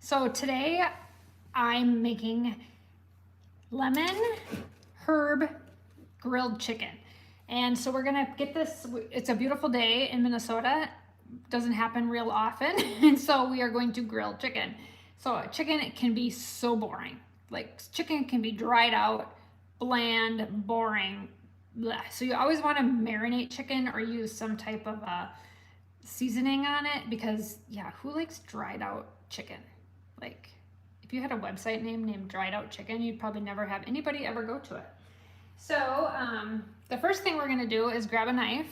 So today I'm making lemon herb grilled chicken. And so we're gonna get this, it's a beautiful day in Minnesota. Doesn't happen real often. And so we are going to grill chicken. So chicken can be so boring. Like chicken can be dried out, bland, boring. Bleh. So you always wanna marinate chicken or use some type of seasoning on it because yeah, who likes dried out chicken? Like, if you had a website name named Dried Out Chicken, you'd probably never have anybody ever go to it. So, the first thing we're gonna do is grab a knife.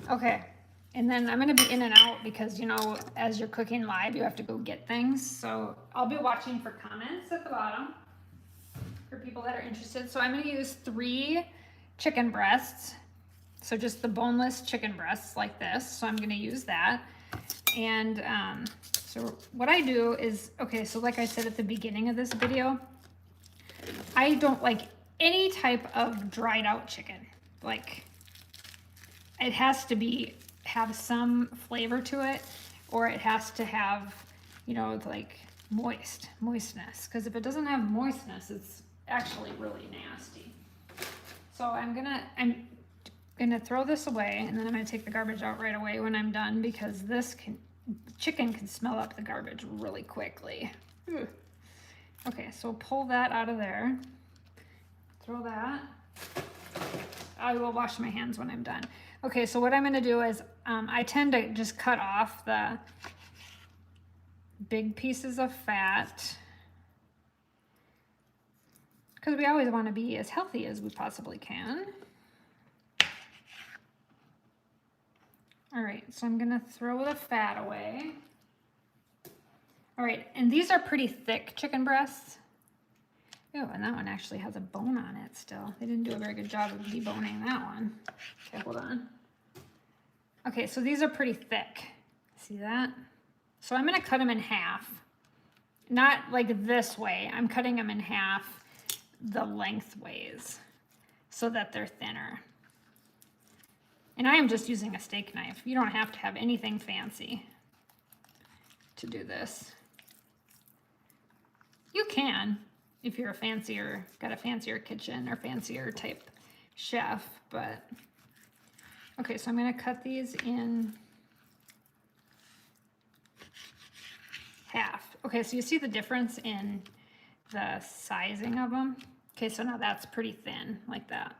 Okay, and then I'm gonna be in and out because, you know, as you're cooking live, you have to go get things. So I'll be watching for comments at the bottom for people that are interested. So I'm gonna use 3 chicken breasts. So just the boneless chicken breasts like this. So I'm gonna use that. And so what I do is, okay, so like I said at the beginning of this video, I don't like any type of dried out chicken. Like, it has to have some flavor to it, or it has to have, you know, like moistness. Because if it doesn't have moistness, it's actually really nasty. So I'm gonna throw this away, and then I'm gonna take the garbage out right away when I'm done, because chicken can smell up the garbage really quickly. Ugh. Okay, so pull that out of there. Throw that. I will wash my hands when I'm done. Okay, so what I'm gonna do is, I tend to just cut off the big pieces of fat, because we always wanna be as healthy as we possibly can. All right, so I'm gonna throw the fat away. All right, and these are pretty thick chicken breasts. Oh, and that one actually has a bone on it still. They didn't do a very good job of deboning that one. Okay, hold on. Okay, so these are pretty thick. See that? So I'm gonna cut them in half. Not like this way. I'm cutting them in half the lengthways so that they're thinner. And I am just using a steak knife. You don't have to have anything fancy to do this. You can, if you're got a fancier kitchen or fancier type chef, but okay, so I'm gonna cut these in half. Okay, so you see the difference in the sizing of them? Okay, so now that's pretty thin, like that.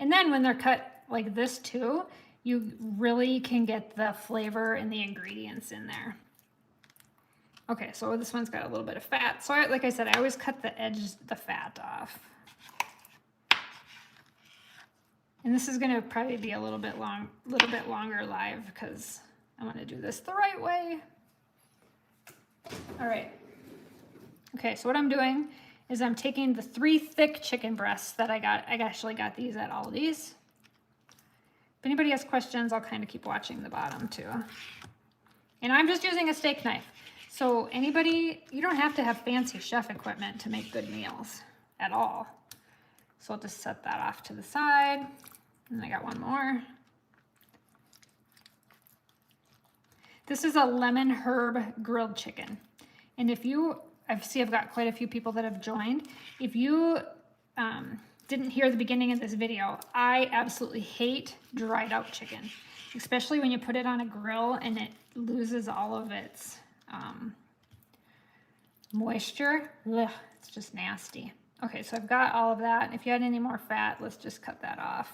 And then when they're cut like this too, you really can get the flavor and the ingredients in there. Okay, so this one's got a little bit of fat. So like I said, I always cut the edges, the fat off. And this is gonna probably be a little bit longer live because I wanna do this the right way. All right. Okay, so what I'm doing is I'm taking the 3 thick chicken breasts that I actually got these at Aldi's. If anybody has questions, I'll kind of keep watching the bottom too. And I'm just using a steak knife. So you don't have to have fancy chef equipment to make good meals at all. So I'll just set that off to the side. And I got one more. This is a lemon herb grilled chicken. And I've got quite a few people that have joined. If you didn't hear the beginning of this video, I absolutely hate dried out chicken, especially when you put it on a grill and it loses all of its moisture. Ugh, it's just nasty. Okay, so I've got all of that. If you had any more fat, let's just cut that off.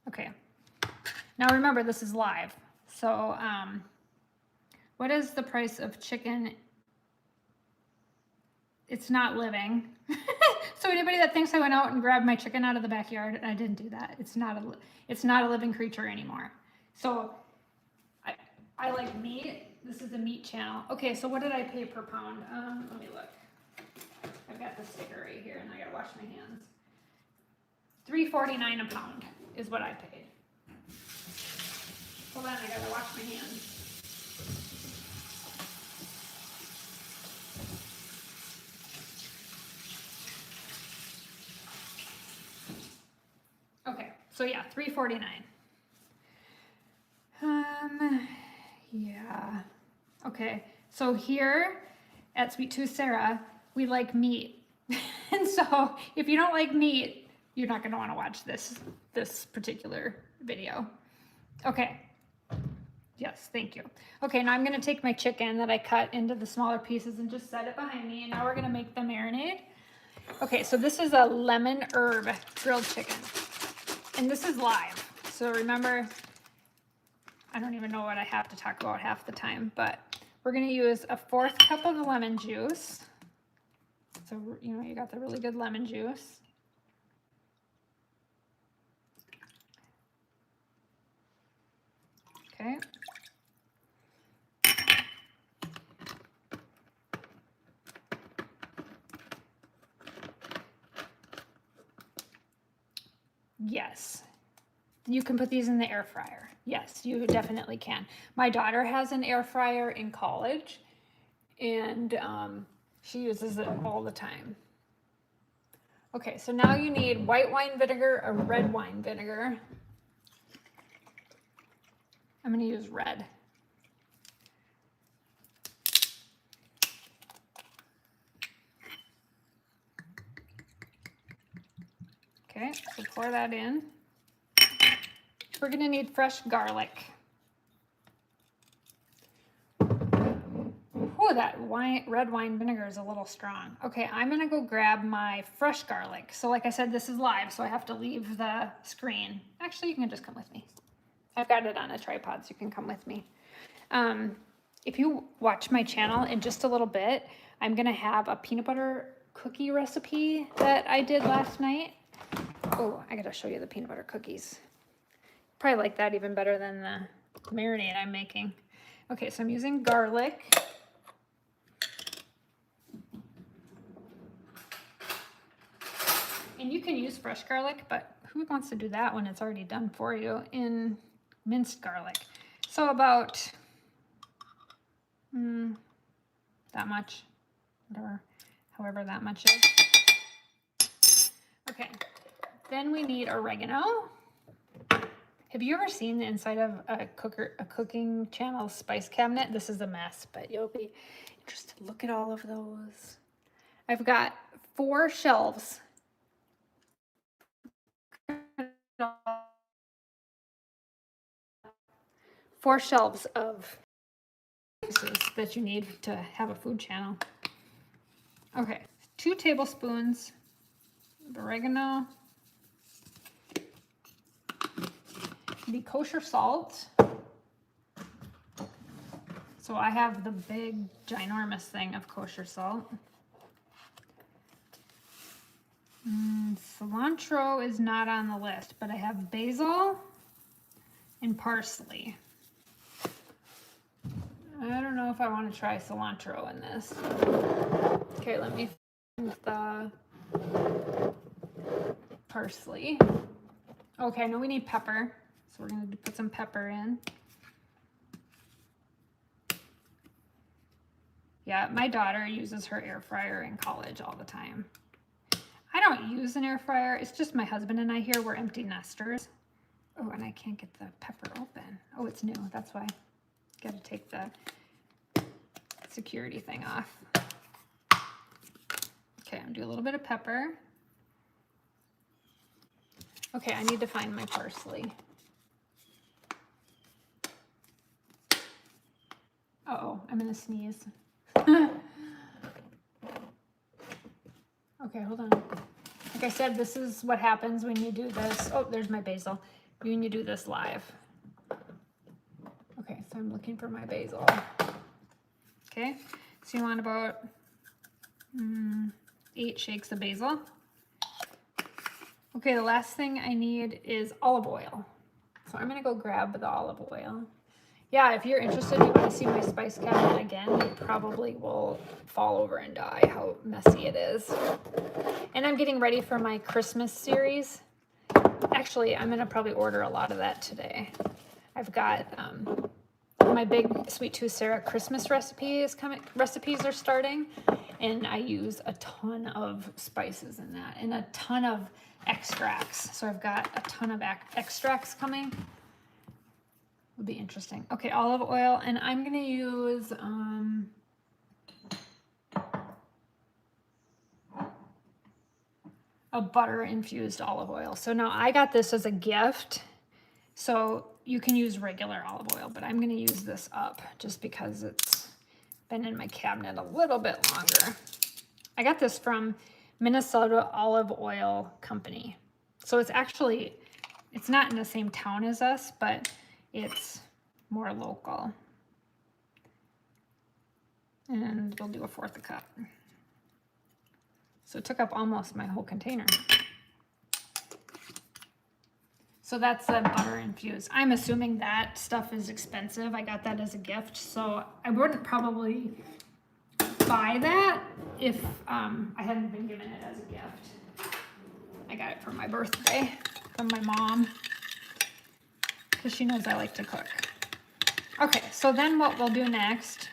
Okay, now remember, this is live. So what is the price of chicken? It's not living. So anybody that thinks I went out and grabbed my chicken out of the backyard, I didn't do that. It's not a living creature anymore. So I like meat. This is a meat channel. Okay, so what did I pay per pound? Let me look. I've got the sticker right here and I gotta wash my hands. $3.49 a pound is what I paid. Hold on, I gotta wash my hands. Okay, so yeah, $3.49. Yeah. Okay, so here at Sweet Tooth Sarah, we like meat. And so if you don't like meat, you're not gonna wanna watch this particular video. Okay. Yes, thank you. Okay, now I'm gonna take my chicken that I cut into the smaller pieces and just set it behind me, and now we're gonna make the marinade. Okay, so this is a lemon herb grilled chicken, and this is live. So remember, I don't even know what I have to talk about half the time, but we're gonna use a 1/4 cup of lemon juice. So, you know, you got the really good lemon juice. Okay. Yes. You can put these in the air fryer. Yes, you definitely can. My daughter has an air fryer in college, and she uses it all the time. Okay, so now you need white wine vinegar or red wine vinegar. I'm going to use red. Okay, so pour that in. We're going to need fresh garlic. Oh, that red wine vinegar is a little strong. Okay, I'm going to go grab my fresh garlic. So like I said, this is live, so I have to leave the screen. Actually, you can just come with me. I've got it on a tripod, so you can come with me. If you watch my channel in just a little bit, I'm going to have a peanut butter cookie recipe that I did last night. Oh, I got to show you the peanut butter cookies. Probably like that even better than the marinade I'm making. Okay, so I'm using garlic. And you can use fresh garlic, but who wants to do that when it's already done for you in minced garlic? So about that much, whatever, however that much is. Okay, then we need oregano. Have you ever seen the inside of a cooking channel spice cabinet? This is a mess, but you'll be interested. Look at all of those. I've got 4 shelves. 4 shelves of spices that you need to have a food channel. Okay, 2 tablespoons of oregano. The kosher salt. So I have the big, ginormous thing of kosher salt. Cilantro is not on the list, but I have basil and parsley. I don't know if I want to try cilantro in this. Okay, let me find the parsley. Okay, I know we need pepper, so we're going to put some pepper in. Yeah, my daughter uses her air fryer in college all the time. I don't use an air fryer. It's just my husband and I here. We're empty nesters. Oh, and I can't get the pepper open. Oh, it's new. That's why. Got to take the security thing off. Okay, I'm gonna do a little bit of pepper. Okay, I need to find my parsley. Uh-oh, I'm gonna sneeze. Okay, hold on. Like I said, this is what happens when you do this. Oh, there's my basil. When you do this live. Okay, so I'm looking for my basil. Okay, so you want about 8 shakes of basil. Okay, the last thing I need is olive oil. So I'm gonna go grab the olive oil. Yeah, if you're interested, you want to see my spice cabinet again, you probably will fall over and die how messy it is. And I'm getting ready for my Christmas series. Actually, I'm gonna probably order a lot of that today. I've got my big Sweet Tooth Sarah Christmas recipes are starting, and I use a ton of spices in that and a ton of extracts. So I've got a ton of extracts coming. Would be interesting. Okay, olive oil, and I'm gonna use a butter infused olive oil. So now I got this as a gift. So you can use regular olive oil, but I'm gonna use this up just because it's been in my cabinet a little bit longer. I got this from Minnesota Olive Oil Company. So it's actually, it's not in the same town as us, but it's more local. And we'll do 1/4 cup. So it took up almost my whole container. So that's a butter infused. I'm assuming that stuff is expensive. I got that as a gift, so I wouldn't probably buy that if I hadn't been given it as a gift. I got it for my birthday from my mom because she knows I like to cook. Okay, so then what we'll do next,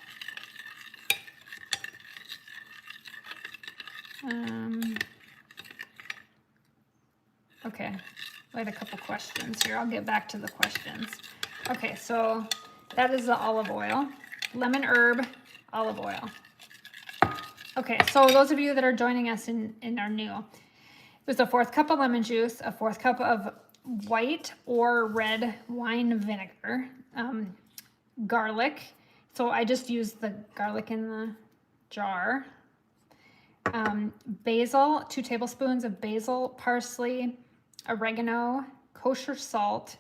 okay, I had a couple questions here. I'll get back to the questions. Okay, so that is the olive oil, lemon herb olive oil. Okay, so those of you that are joining us and are new, it was a 1/4 cup of lemon juice, a 1/4 cup of white or red wine vinegar, garlic. So I just used the garlic in the jar. Basil, 2 tablespoons of basil, parsley, oregano, kosher salt,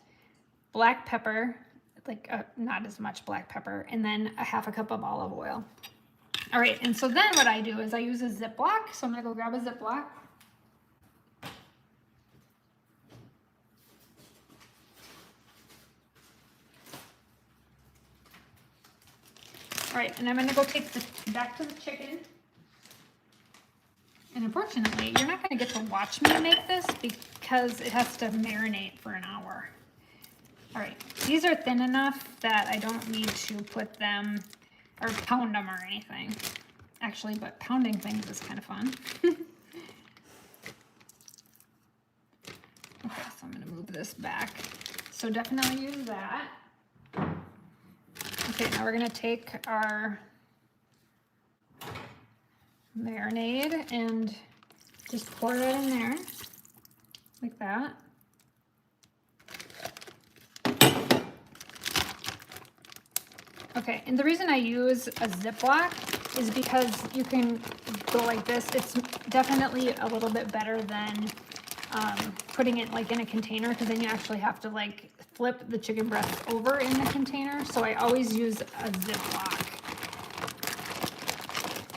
black pepper, like not as much black pepper, and then a 1/2 cup of olive oil. All right, and so then what I do is I use a Ziploc. So I'm gonna go grab a Ziploc. All right, and I'm gonna go take this back to the chicken. And unfortunately, you're not gonna get to watch me make this because it has to marinate for an hour. All right, these are thin enough that I don't need to put them or pound them or anything. Actually, but pounding things is kind of fun. Okay, so I'm gonna move this back. So definitely use that. Okay, now we're gonna take our marinade and just pour it in there like that. Okay, and the reason I use a Ziploc is because you can go like this. It's definitely a little bit better than putting it like in a container, because then you actually have to like flip the chicken breast over in the container. So I always use a Ziploc.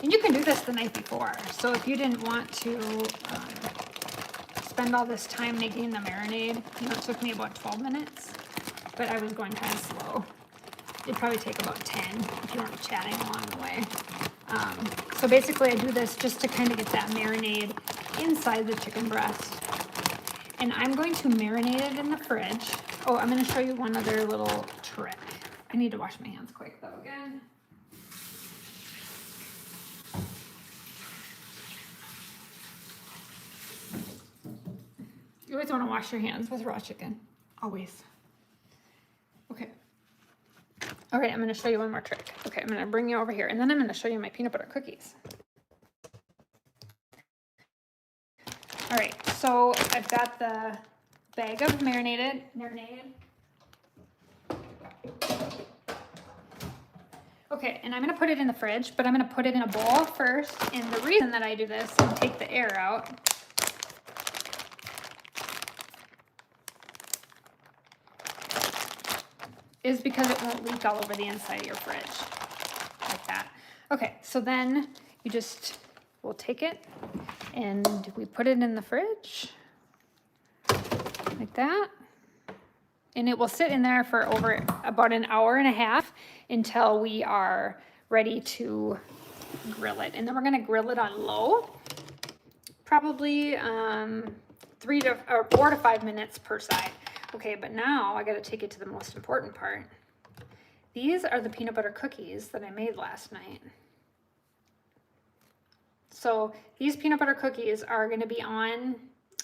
And you can do this the night before. So if you didn't want to spend all this time making the marinade, you know, it took me about 12 minutes, but I was going kind of slow. It'd probably take about 10 if you weren't chatting along the way. So basically I do this just to kind of get that marinade inside the chicken breast. And I'm going to marinate it in the fridge. Oh, I'm going to show you one other little trick. I need to wash my hands quick though again. You always want to wash your hands with raw chicken. Always. Okay. All right, I'm going to show you one more trick. Okay, I'm going to bring you over here, and then I'm going to show you my peanut butter cookies. All right, so I've got the bag of marinated. Okay, and I'm going to put it in the fridge, but I'm going to put it in a bowl first. And the reason that I do this and take the air out is because it won't leak all over the inside of your fridge, like that. Okay, so then you just, we'll take it and we put it in the fridge, like that. And it will sit in there for over about an hour and a half until we are ready to grill it. And then we're gonna grill it on low, probably 4 to 5 minutes per side. Okay, but now I got to take it to the most important part. These are the peanut butter cookies that I made last night. So these peanut butter cookies are going to be on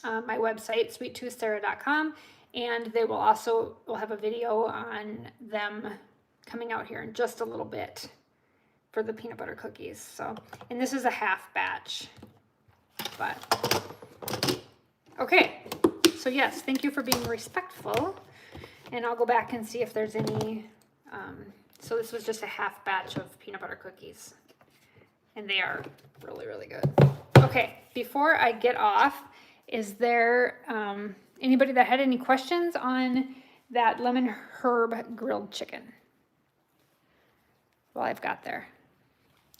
my website, sweettoothsarah.com, and they will also, we'll have a video on them coming out here in just a little bit for the peanut butter cookies. So, and this is a half batch, but okay. So yes, thank you for being respectful, and I'll go back and see if there's any, so this was just a half batch of peanut butter cookies, and they are really, really good. Okay, before I get off, is there anybody that had any questions on that lemon herb grilled chicken? Well, I've got there.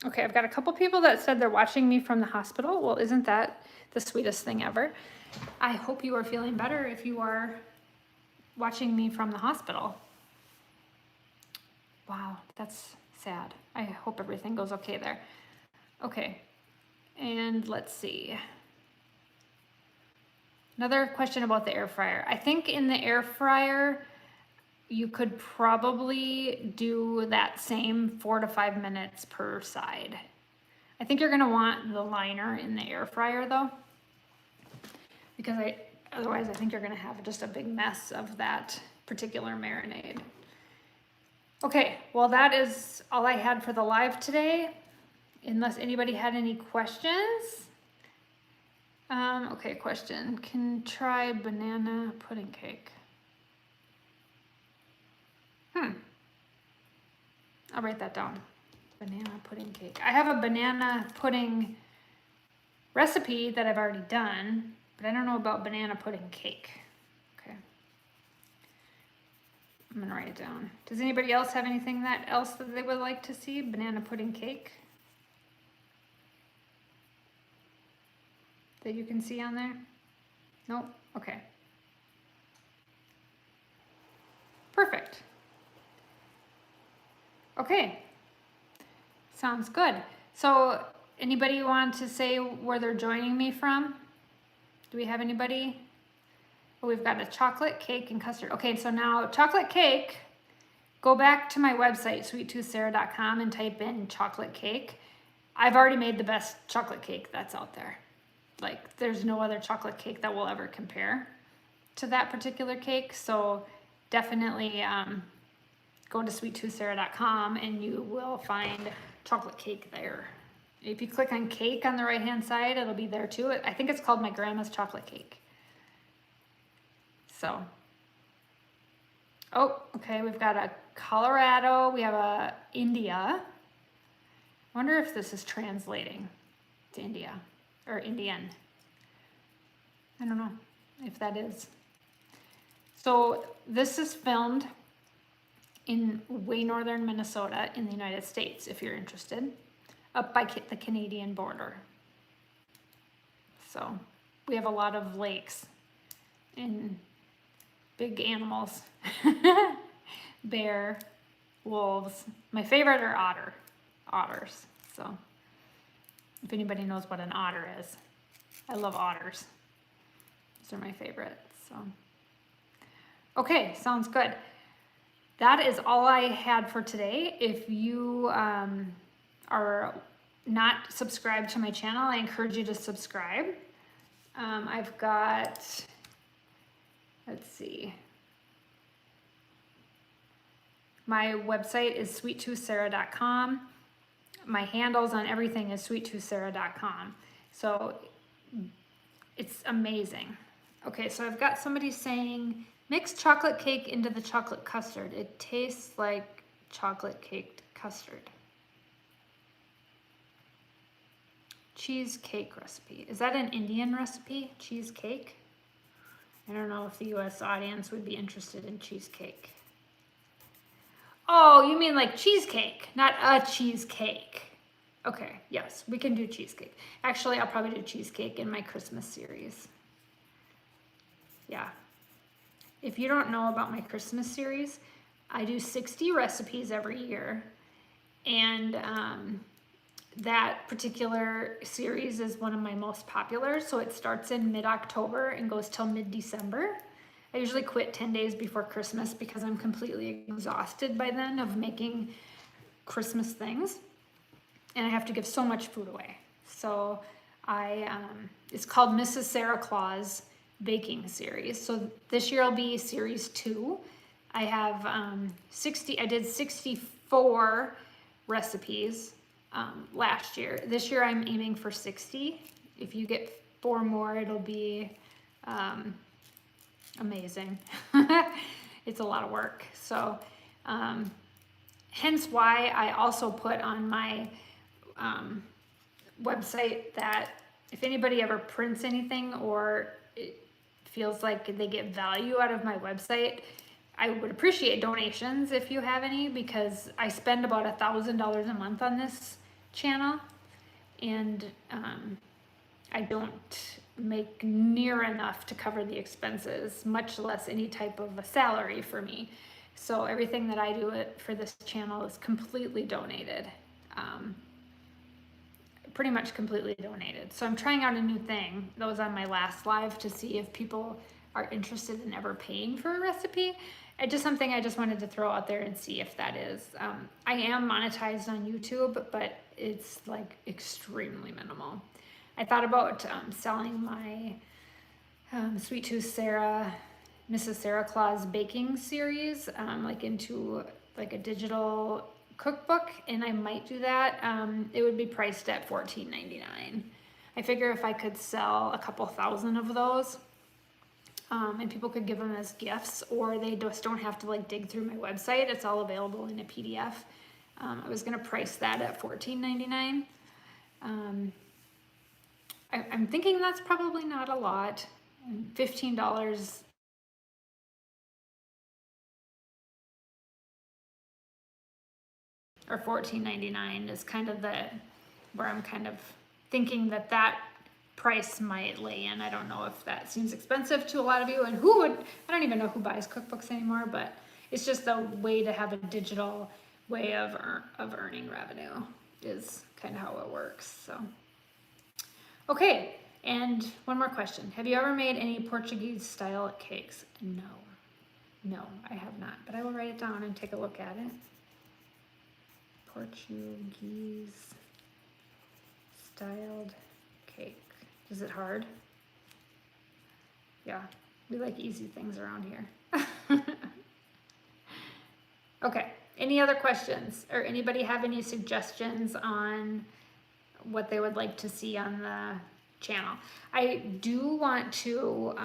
Okay, I've got a couple people that said they're watching me from the hospital. Well, isn't that the sweetest thing ever? I hope you are feeling better if you are watching me from the hospital. Wow, that's sad. I hope everything goes okay there. Okay, and let's see. Another question about the air fryer. I think in the air fryer, you could probably do that same 4 to 5 minutes per side. I think you're gonna want the liner in the air fryer though, because otherwise I think you're gonna have just a big mess of that particular marinade. Okay, well that is all I had for the live today, unless anybody had any questions. Okay, question. Can try banana pudding cake. I'll write that down. Banana pudding cake. I have a banana pudding recipe that I've already done, but I don't know about banana pudding cake. Okay. I'm gonna write it down. Does anybody else have anything else that they would like to see? Banana pudding cake that you can see on there? Nope. Okay. Perfect. Okay. Sounds good. So anybody want to say where they're joining me from? Do we have anybody? Oh, we've got a chocolate cake and custard. Okay, so now chocolate cake, go back to my website, sweettoothsarah.com, and type in chocolate cake. I've already made the best chocolate cake that's out there. Like, there's no other chocolate cake that will ever compare to that particular cake. So definitely go to sweettoothsarah.com and you will find chocolate cake there. If you click on cake on the right hand side, it'll be there too. I think it's called My Grandma's Chocolate Cake. So, oh, okay, we've got a Colorado, we have a India. I wonder if this is translating to India or Indian. I don't know if that is. So this is filmed in way northern Minnesota in the United States, if you're interested, up by the Canadian border. So we have a lot of lakes and big animals, bear, wolves. My favorite are otters. So if anybody knows what an otter is, I love otters. Those are my favorite. So, okay, sounds good. That is all I had for today. If you are not subscribed to my channel, I encourage you to subscribe. I've got, let's see, my website is sweettoothsarah.com. My handles on everything is sweettoothsarah.com. So it's amazing. Okay, so I've got somebody saying, mix chocolate cake into the chocolate custard. It tastes like chocolate caked custard. Cheesecake recipe. Is that an Indian recipe? Cheesecake? I don't know if the US audience would be interested in cheesecake. Oh, you mean like cheesecake, not a cheesecake. Okay, yes, we can do cheesecake. Actually, I'll probably do cheesecake in my Christmas series. Yeah. If you don't know about my Christmas series, I do 60 recipes every year. And that particular series is one of my most popular. So it starts in mid-October and goes till mid-December. I usually quit 10 days before Christmas because I'm completely exhausted by then of making Christmas things. And I have to give so much food away. So it's called Mrs. Sarah Claus Baking Series. So this year will be series 2. I have I did 64 recipes last year. This year I'm aiming for 60. If you get 4 more, it'll be amazing. It's a lot of work. So hence why I also put on my website that if anybody ever prints anything or it feels like they get value out of my website, I would appreciate donations if you have any, because I spend about $1,000 a month on this channel, and I don't make near enough to cover the expenses, much less any type of a salary for me. So everything that I do for this channel is completely donated. Pretty much completely donated. So I'm trying out a new thing that was on my last live to see if people are interested in ever paying for a recipe. It's just something I just wanted to throw out there and see if that is. I am monetized on YouTube, but it's like extremely minimal. I thought about selling my Sweet Tooth Sarah, Mrs. Sarah Claus baking series like into like a digital cookbook, and I might do that. It would be priced at $14.99. I figure if I could sell a couple thousand of those, and people could give them as gifts, or they just don't have to like dig through my website. It's all available in a PDF. I was gonna price that at $14.99. I'm thinking that's probably not a lot. $15 or $14.99 is kind of where I'm kind of thinking that price might lay in. I don't know if that seems expensive to a lot of you, and I don't even know who buys cookbooks anymore, but it's just a way to have a digital way of earning revenue is kind of how it works. So, okay, and one more question. Have you ever made any Portuguese style cakes? No, I have not, but I will write it down and take a look at it. Portuguese styled cake. Is it hard? Yeah, we like easy things around here. Okay, any other questions, or anybody have any suggestions on what they would like to see on the channel? I do want to,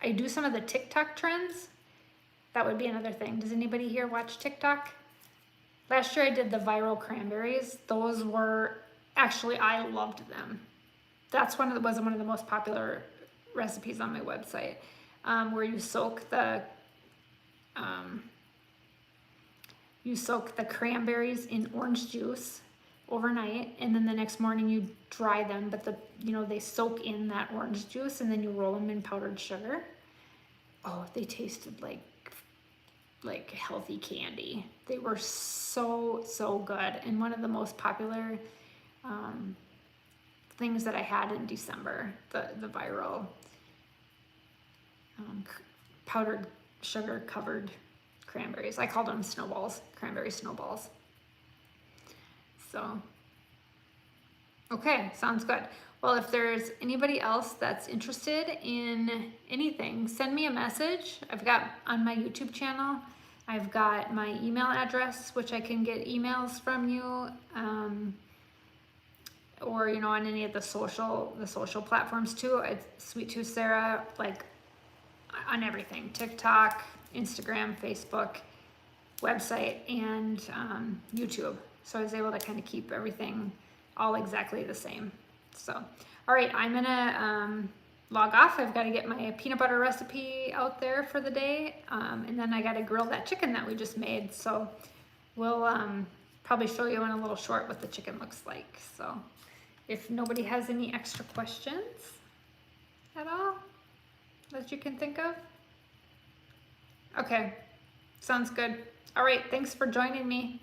I do some of the TikTok trends. That would be another thing. Does anybody here watch TikTok? Last year I did the viral cranberries. Those were, actually I loved them. That's was one of the most popular recipes on my website, where you soak the cranberries in orange juice overnight, and then the next morning you dry them, but they soak in that orange juice, and then you roll them in powdered sugar. Oh, they tasted like healthy candy. They were so good, and one of the most popular things that I had in December, the viral powdered sugar covered cranberries. I called them snowballs, cranberry snowballs. So, okay, sounds good. Well, if there's anybody else that's interested in anything, send me a message. I've got on my YouTube channel, I've got my email address, which I can get emails from you, or on any of the social platforms too. It's Sweet Tooth Sarah, like on everything: TikTok, Instagram, Facebook, website, and YouTube. So I was able to kind of keep everything all exactly the same. So, all right, I'm gonna log off. I've got to get my peanut butter recipe out there for the day, and then I got to grill that chicken that we just made. So we'll probably show you in a little short what the chicken looks like. So if nobody has any extra questions at all that you can think of. Okay, sounds good. All right, thanks for joining me.